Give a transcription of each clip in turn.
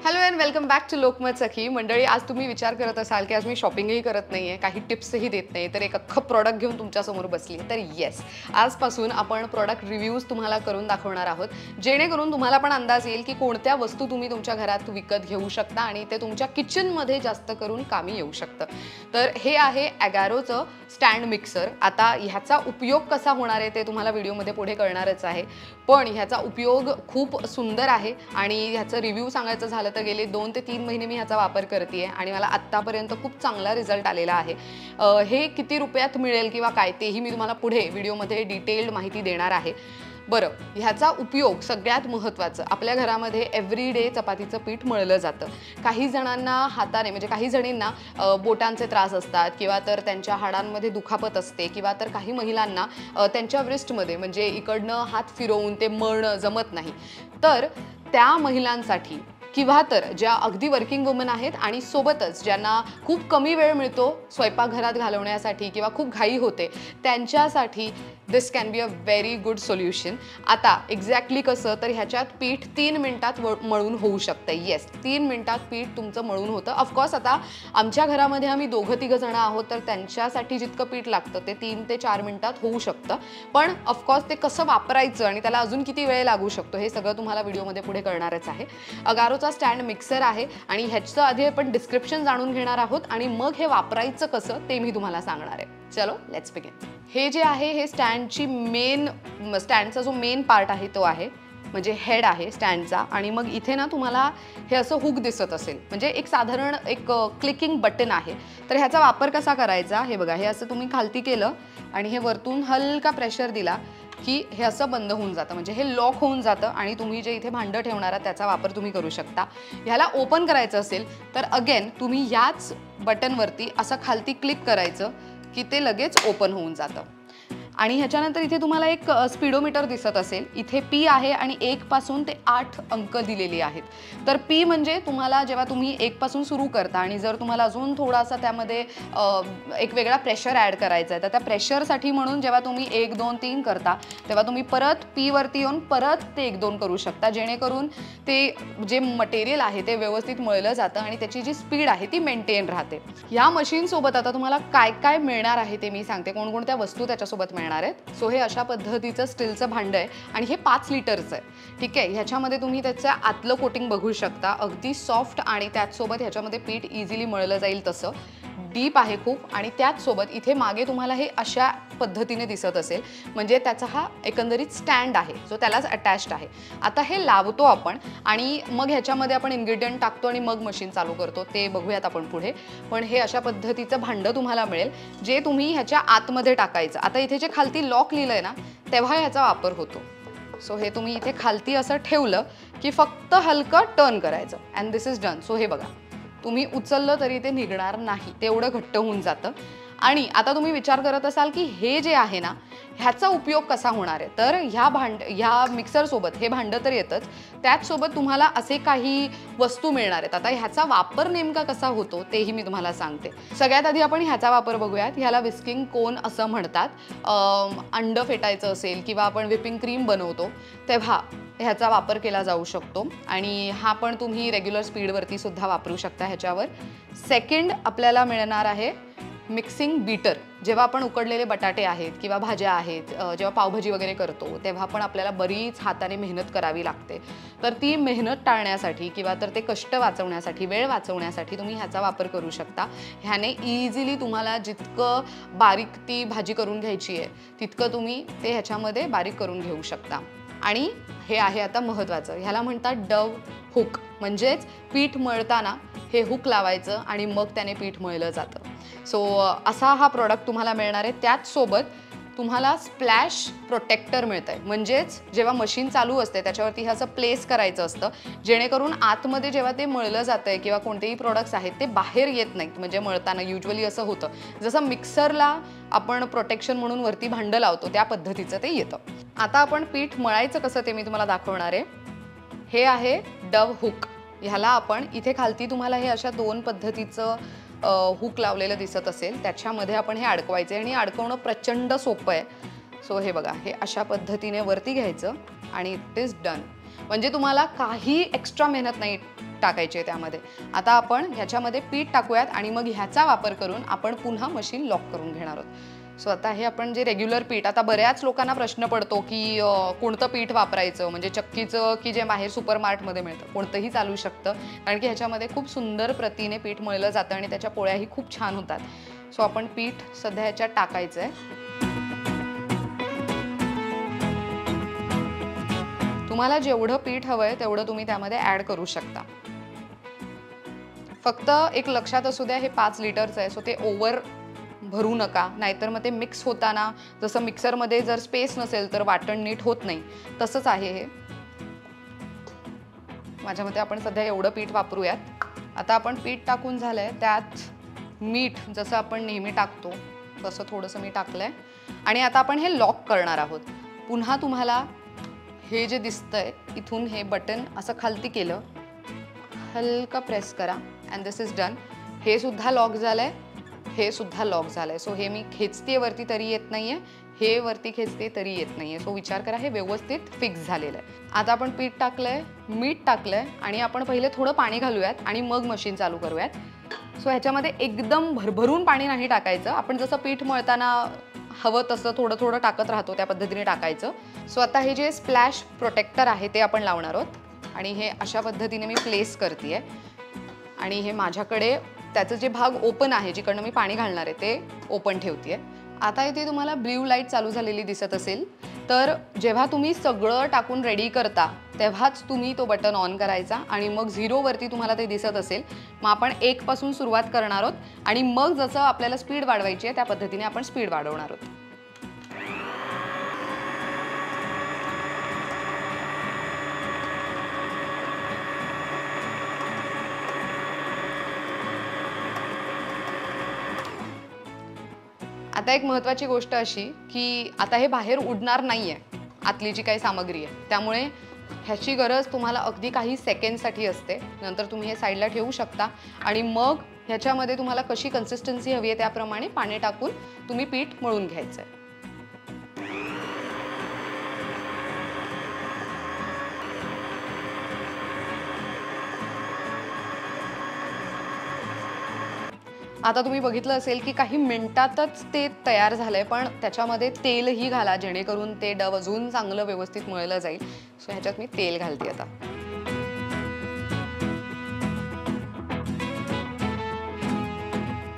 Hello and welcome back to Lokmat Sakhi मंडळी. आज तुम्ही विचार करत असाल की आज मी शॉपिंगही करत नाही आहे, काही टिप्सही देत नाही, तर एक अख्खं प्रॉडक्ट घेऊन तुमच्यासमोर बसली. तर येस, आजपासून आपण प्रॉडक्ट रिव्ह्यूज तुम्हाला करून दाखवणार आहोत, जेणेकरून तुम्हाला पण अंदाज येईल की कोणत्या वस्तू तुम्ही तुमच्या घरात विकत घेऊ शकता आणि ते तुमच्या किचनमध्ये जास्त करून कामी येऊ शकतं. तर हे आहे ॲगारोचं स्टँड मिक्सर. आता ह्याचा उपयोग कसा होणार आहे ते तुम्हाला व्हिडिओमध्ये पुढे कळणारच आहे, पण ह्याचा उपयोग खूप सुंदर आहे आणि ह्याचं रिव्ह्यू सांगायचं झालं तर गेले 2 ते 3 महिने मी ह्याचा वापर करते आणि मला आत्तापर्यंत खूप चांगला रिझल्ट आलेला आहे. हे किती रुपयात मिळेल किंवा काय तेही मी तुम्हाला पुढे व्हिडिओमध्ये डिटेल्ड माहिती देणार आहे. बरं, ह्याचा उपयोग सगळ्यात महत्त्वाचं, आपल्या घरामध्ये एव्हरीडे चपातीचं पीठ मळलं जातं. काही जणांना हाताने म्हणजे काही जणींना बोटांचे त्रास असतात किंवा तर त्यांच्या हाडांमध्ये दुखापत असते किंवा तर काही महिलांना त्यांच्या व्रिस्टमध्ये म्हणजे इकडनं हात फिरवून ते मळणं जमत नाही. तर त्या महिलांसाठी किंवा तर ज्या अगदी वर्किंग वुमन आहेत आणि सोबतच ज्यांना खूप कमी वेळ मिळतो स्वयंपाकघरात घालवण्यासाठी किंवा खूप घाई होते, त्यांच्यासाठी this can be a very good solution. आता एक्झॅक्टली कसं, तर ह्याच्यात पीठ 3 मिनिटात मळून होऊ शकतं. येस, 3 मिनिटात पीठ तुमचं मळून होतं. ऑफकोर्स आता आमच्या घरामध्ये आम्ही 2-3 जण आहोत, तर त्यांच्यासाठी जितकं पीठ लागतं ते 3 ते 4 मिनिटात होऊ शकतं. पण ऑफकोर्स ते कसं वापरायचं आणि त्याला अजून किती वेळ लागू शकतो हे सगळं तुम्हाला व्हिडिओमध्ये पुढे कळणारच आहे. अगारोचा स्टँड मिक्सर आहे आणि ह्याचं आधी आपण डिस्क्रिप्शन जाणून घेणार आहोत आणि मग हे वापरायचं कसं ते मी तुम्हाला सांगणार आहे. चलो लेट्स बिगिन. हे जे आहे हे स्टँडचा जो मेन पार्ट आहे तो आहे, म्हणजे हेड आहे स्टँडचा. आणि मग इथे ना तुम्हाला हे असं हुक दिसत असेल, म्हणजे एक साधारण एक क्लिकिंग बटन आहे. तर ह्याचा वापर कसा करायचा हे बघा. हे असं तुम्ही खालती केलं आणि हे वरतून हलका प्रेशर दिला की हे असं बंद होऊन जातं, म्हणजे हे लॉक होऊन जातं आणि तुम्ही जे इथे भांडं ठेवणार आहात त्याचा वापर तुम्ही करू शकता. ह्याला ओपन करायचं असेल तर अगेन तुम्ही याच बटनवरती असं खालती क्लिक करायचं की ते लगेच ओपन होऊन जातं. आणि ह्याच्यानंतर इथे तुम्हाला एक स्पीडोमीटर दिसत असेल. इथे पी आहे आणि 1 पासून ते 8 अंक दिलेले आहेत. तर पी म्हणजे तुम्हाला जेव्हा तुम्ही 1 पासून सुरू करता आणि जर तुम्हाला अजून थोडासा त्यामध्ये एक वेगळा प्रेशर ॲड करायचा आहे, तर त्या प्रेशरसाठी म्हणून जेव्हा तुम्ही 1, 2, 3 करता तेव्हा तुम्ही परत पी वरती येऊन परत ते 1, 2 करू शकता, जेणेकरून ते जे मटेरियल आहे ते व्यवस्थित मळलं जातं आणि त्याची जी स्पीड आहे ती मेंटेन राहते. ह्या मशीनसोबत आता तुम्हाला काय काय मिळणार आहे ते मी सांगते, कोणकोणत्या वस्तू त्याच्यासोबत मिळणार आहेत. सो हे अशा पद्धतीचं स्टीलचं भांडं आहे आणि हे 5 लिटरचं आहे. ठीक आहे, ह्याच्यामध्ये तुम्ही त्याचं आतलं कोटिंग बघू शकता, अगदी सॉफ्ट आणि त्याचसोबत ह्याच्यामध्ये पीठ इझिली मळलं जाईल तसं डीप आहे खूप. आणि त्याचसोबत इथे मागे तुम्हाला हे अशा पद्धतीने दिसत असेल, म्हणजे त्याचा हा एकंदरीत स्टँड आहे जो त्यालाच अटॅच्ड आहे. आता हे लावतो आपण आणि मग ह्याच्यामध्ये आपण इन्ग्रेडियंट टाकतो आणि मग मशीन चालू करतो, ते बघूयात आपण पुढे. पण हे अशा पद्धतीचं भांडं तुम्हाला मिळेल जे तुम्ही ह्याच्या आतमध्ये टाकायचं. आता इथे जे खालती लॉक लिहिलंय ना, तेव्हा ह्याचा वापर होतो. सो हे तुम्ही इथे खालती असं ठेवलं की फक्त हलकं टर्न करायचं and this is done. So हे बघा, तुम्ही उचललं तरी ते निघणार नाही, तेवढं घट्ट होऊन जातं. आणि आता तुम्ही विचार करत असाल की हे जे आहे ना ह्याचा उपयोग कसा होणार आहे, तर ह्या मिक्सरसोबत हे भांडं तर येतंच, त्याचसोबत तुम्हाला असे काही वस्तू मिळणार आहेत. आता ह्याचा वापर नेमका कसा होतो तेही मी तुम्हाला सांगते. सगळ्यात आधी आपण ह्याचा वापर बघूयात. ह्याला विस्किंग कोन असं म्हणतात. अंड फेटायचं असेल किंवा आपण व्हिपिंग क्रीम बनवतो तेव्हा ह्याचा वापर केला जाऊ शकतो आणि हा पण तुम्ही रेग्युलर स्पीडवरती सुद्धा वापरू शकता ह्याच्यावर. सेकंड आपल्याला मिळणार आहे मिक्सिंग बीटर. जेव्हा आपण उकडलेले बटाटे आहेत किंवा भाज्या आहेत, जेव्हा पावभाजी वगैरे करतो तेव्हा पण आपल्याला बरीच हाताने मेहनत करावी लागते. तर ती मेहनत टाळण्यासाठी किंवा तर ते कष्ट वाचवण्यासाठी, वेळ वाचवण्यासाठी तुम्ही ह्याचा वापर करू शकता. ह्याने इझिली तुम्हाला जितकं बारीक ती भाजी करून घ्यायची आहे तितकं तुम्ही ते ह्याच्यामध्ये बारीक करून घेऊ शकता. आणि हे आहे आता महत्त्वाचं, ह्याला म्हणतात डव हुक, म्हणजेच पीठ मळताना हे हुक लावायचं आणि मग त्याने पीठ मळलं जातं. सो असा हा प्रॉडक्ट तुम्हाला मिळणार आहे. त्याचसोबत तुम्हाला स्प्लॅश प्रोटेक्टर मिळतं आहे, म्हणजेच जेव्हा मशीन चालू असते त्याच्यावरती हे असं प्लेस करायचं असतं, जेणेकरून आतमध्ये जेव्हा ते मळलं जातं आहे किंवा कोणतेही प्रोडक्ट्स आहेत ते बाहेर येत नाहीत. म्हणजे मळताना युजली असं होतं, जसं मिक्सरला आपण प्रोटेक्शन म्हणून वरती भांडं लावतो त्या पद्धतीचं ते येतं. आता आपण पीठ मळायचं कसं ते मी तुम्हाला दाखवणार आहे. हे आहे डव हुक. ह्याला आपण इथे खालती तुम्हाला हे अशा 2 पद्धतीचं हुक लावलेलं दिसत असेल, त्याच्यामध्ये आपण हे अडकवायचं आणि अडकवणं प्रचंड सोपं आहे. सो हे बघा, हे अशा पद्धतीने वरती घ्यायचं आणि इट इज डन. म्हणजे तुम्हाला काही एक्स्ट्रा मेहनत नाही टाकायची आहे त्यामध्ये. आता आपण ह्याच्यामध्ये पीठ टाकूयात आणि मग ह्याचा वापर करून आपण पुन्हा मशीन लॉक करून घेणार आहोत. सो आता हे आपण जे रेग्युलर पीठ, आता बऱ्याच लोकांना प्रश्न पडतो की कोणतं पीठ वापरायचं, म्हणजे चक्कीचं की जे बाहेर सुपरमार्टमध्ये मिळतं, कोणतंही चालू शकतं, कारण की ह्याच्यामध्ये खूप सुंदर प्रतीने पीठ मळलं जातं आणि त्याच्या पोळ्याही खूप छान होतात. सो आपण पीठ सध्या ह्याच्यात टाकायचं आहे. तुम्हाला जेवढं पीठ हवंय तेवढं तुम्ही त्यामध्ये ॲड करू शकता. फक्त एक लक्षात असू द्या, हे 5 लिटरचं आहे, सो ते ओव्हर भरू नका, नाहीतर मग ते मिक्स होताना जसं मिक्सरमध्ये जर स्पेस नसेल तर वाटण नीट होत नाही, तसंच आहे हे. माझ्या मते आपण सध्या एवढं पीठ वापरूयात. आता आपण पीठ टाकून झालंय, त्यात मीठ जसं आपण नेहमी टाकतो तसं थोडंसं मी टाकलंय आणि आता आपण हे लॉक करणार आहोत. पुन्हा तुम्हाला हे जे दिसतंय इथून हे बटन असं खालती केलं, हलका प्रेस करा अँड दिस इज डन. हे सुद्धा लॉक झालंय, हे सुद्धा लॉक झालंय. सो हे मी खेचते वरती तरी येत नाहीये, हे वरती खेचते तरी येत नाहीये. सो विचार करा, हे व्यवस्थित फिक्स झालेलं आहे. आता आपण पीठ टाकलंय, मीठ टाकलंय आणि आपण पहिले थोडं पाणी घालूयात आणि मग मशीन चालू करूयात. सो ह्याच्यामध्ये एकदम भरभरून पाणी नाही टाकायचं, आपण जसं पीठ मळताना हवं तसं थोडं थोडं टाकत राहतो त्या पद्धतीने टाकायचं. सो आता हे जे स्प्लॅश प्रोटेक्टर आहे ते आपण लावणार आहोत आणि हे अशा पद्धतीने मी प्लेस करते आणि हे माझ्याकडे त्याचं जे भाग ओपन आहे, जिकडनं मी पाणी घालणार आहे ते ओपन ठेवते. आता इथे तुम्हाला ब्ल्यू लाईट चालू झालेली दिसत असेल, तर जेव्हा तुम्ही सगळं टाकून रेडी करता तेव्हाच तुम्ही तो बटन ऑन करायचा आणि मग 0 वरती तुम्हाला ते दिसत असेल, मग आपण 1 पासून सुरुवात करणार आहोत आणि मग जसं आपल्याला स्पीड वाढवायची आहे त्या पद्धतीने आपण स्पीड वाढवणार आहोत. आता एक महत्त्वाची गोष्ट अशी की आता हे बाहेर उडणार नाहीये, आतली जी काही सामग्री आहे, त्यामुळे ह्याची गरज तुम्हाला अगदी काही सेकंडसाठी असते. नंतर तुम्ही हे साईडला ठेवू शकता आणि मग ह्याच्यामध्ये तुम्हाला कशी कन्सिस्टन्सी हवी आहे त्याप्रमाणे पाणी टाकून तुम्ही पीठ मळून घ्यायचं आहे. आता तुम्ही बघितलं असेल की काही मिनिटातच ते तयार झालंय, पण त्याच्यामध्ये तेलही घाला जेणेकरून ते डव अजून चांगलं व्यवस्थित मळलं जाईल. सो ह्याच्यात मी तेल घालते आता.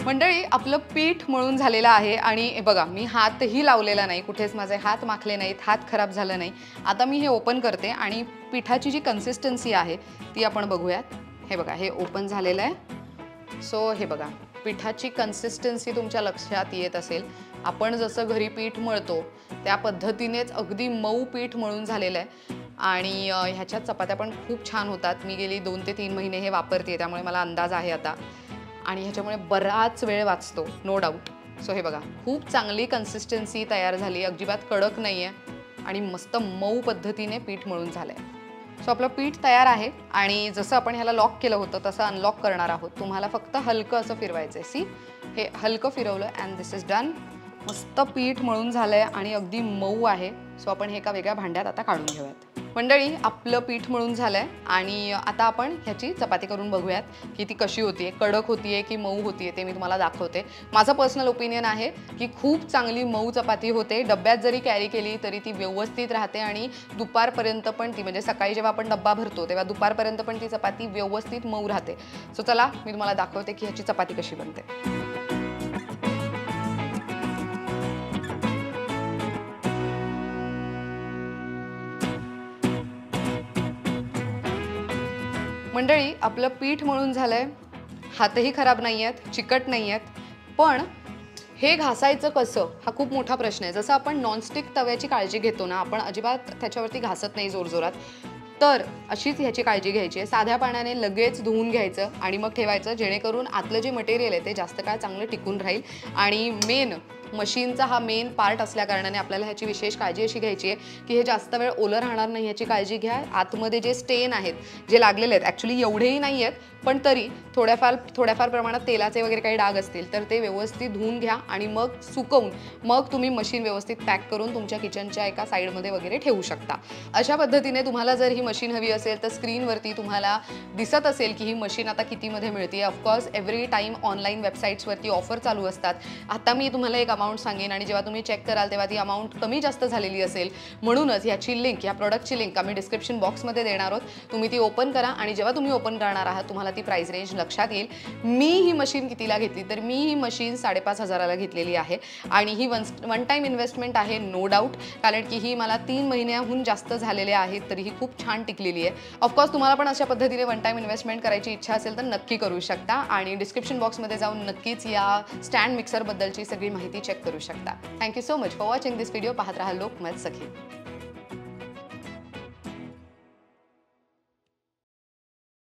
मंडळी, आपलं पीठ मळून झालेलं आहे आणि बघा मी हातही लावलेला नाही, कुठेच माझे हात माखले नाहीत, हात खराब झाला नाही. आता मी हे ओपन करते आणि पिठाची जी कन्सिस्टन्सी आहे ती आपण बघूयात. हे बघा, हे ओपन झालेलं आहे. सो हे बघा, पिठाची कन्सिस्टन्सी तुमच्या लक्षात येत असेल. आपण जसं घरी पीठ मळतो त्या पद्धतीनेच अगदी मऊ पीठ मळून झालेलं आहे आणि ह्याच्यात चपात्या पण खूप छान होतात. मी गेली 2 ते 3 महिने हे वापरते, त्यामुळे मला अंदाज आहे आता आणि ह्याच्यामुळे बराच वेळ वाचतो, नो डाऊट. सो हे बघा, खूप चांगली कन्सिस्टन्सी तयार झाली, अजिबात कडक नाही आहे आणि मस्त मऊ पद्धतीने पीठ मळून झालं आहे. सो आपलं पीठ तयार आहे आणि जसं आपण ह्याला लॉक केलं होतं तसं अनलॉक करणार आहोत. तुम्हाला फक्त हलकं असं फिरवायचं आहे. सी, हे हलकं फिरवलं अँड दिस इज डन. मस्त पीठ मळून झालं आहे आणि अगदी मऊ आहे. सो आपण हे एका वेगळ्या भांड्यात आता काढून घेऊयात. मंडळी, आपलं पीठ मळून झालं आहे आणि आता आपण ह्याची चपाती करून बघूयात की ती कशी होतीये, कडक होतीये की मऊ होतीये ते मी तुम्हाला दाखवते. माझं पर्सनल ओपिनियन आहे की खूप चांगली मऊ चपाती होते. डब्यात जरी कॅरी केली तरी ती व्यवस्थित राहते आणि दुपारपर्यंत पण ती, म्हणजे सकाळी जेव्हा आपण डब्बा भरतो तेव्हा दुपारपर्यंत पण ती चपाती व्यवस्थित मऊ राहते. सो चला मी तुम्हाला दाखवते की ह्याची चपाती कशी बनते. मंडळी, आपलं पीठ मळून झालंय, हातही खराब नाही आहेत, चिकट नाही आहेत, पण हे घासायचं कसं हा खूप मोठा प्रश्न आहे. जसं आपण नॉनस्टिक तव्याची काळजी घेतो ना, आपण अजिबात त्याच्यावरती घासत नाही जोरजोरात, तर अशीच ह्याची काळजी घ्यायची आहे. साध्या पाण्याने लगेच धुवून घ्यायचं आणि मग ठेवायचं, जेणेकरून आतलं जे मटेरियल आहे ते जास्त काळ चांगलं टिकून राहील. आणि मेन मशीनचा हा मेन पार्ट असल्याकारणाने आपल्याला ह्याची विशेष काळजी अशी घ्यायची आहे की हे जास्त वेळ ओलं राहणार नाही याची काळजी घ्या. आतमध्ये जे स्टेन आहेत जे लागलेले आहेत, ॲक्च्युली एवढेही नाही आहेत, पण तरी थोड्याफार प्रमाणात तेलाचे वगैरे काही डाग असतील तर ते व्यवस्थित धुवून घ्या आणि मग सुकवून मग तुम्ही मशीन व्यवस्थित पॅक करून तुमच्या किचनच्या एका साईडमध्ये वगैरे ठेवू शकता. अशा पद्धतीने तुम्हाला जर ही मशीन हवी असेल तर स्क्रीनवरती तुम्हाला दिसत असेल की ही मशीन आता कितीमध्ये मिळते. ऑफकोर्स एव्हरी टाईम ऑनलाईन वेबसाईट्सवरती ऑफर चालू असतात. आता मी तुम्हाला एक अमाऊंट सांगेन आणि जेव्हा तुम्ही चेक कराल तेव्हा ती अमाऊंट कमी जास्त झालेली असेल. म्हणूनच ह्याची लिंक, या प्रोडक्टची लिंक आम्ही डिस्क्रिप्शन बॉक्समध्ये देणार आहोत. तुम्ही ती ओपन करा आणि जेव्हा तुम्ही ओपन करणार आहात तुम्हाला ती प्राइस रेंज लक्षात येईल. मी ही मशीन कितीला घेतली तर मी ही मशीन 5,500ला घेतलेली आहे आणि ही वन टाईम इन्व्हेस्टमेंट आहे नो डाऊट, कारण की ही मला 3 महिन्याहून जास्त झालेले आहेत तरी ही खूप छान टिकलेली आहे. ऑफकोर्स तुम्हाला पण अशा पद्धतीने वन टाईम इन्व्हेस्टमेंट करायची इच्छा असेल तर नक्की करू शकता आणि डिस्क्रिप्शन बॉक्समध्ये जाऊन नक्कीच या स्टँड मिक्सरबद्दलची सगळी माहिती चेक करू शकता. Thank you so much for watching this video. पाहत राहा लोकमत सखी.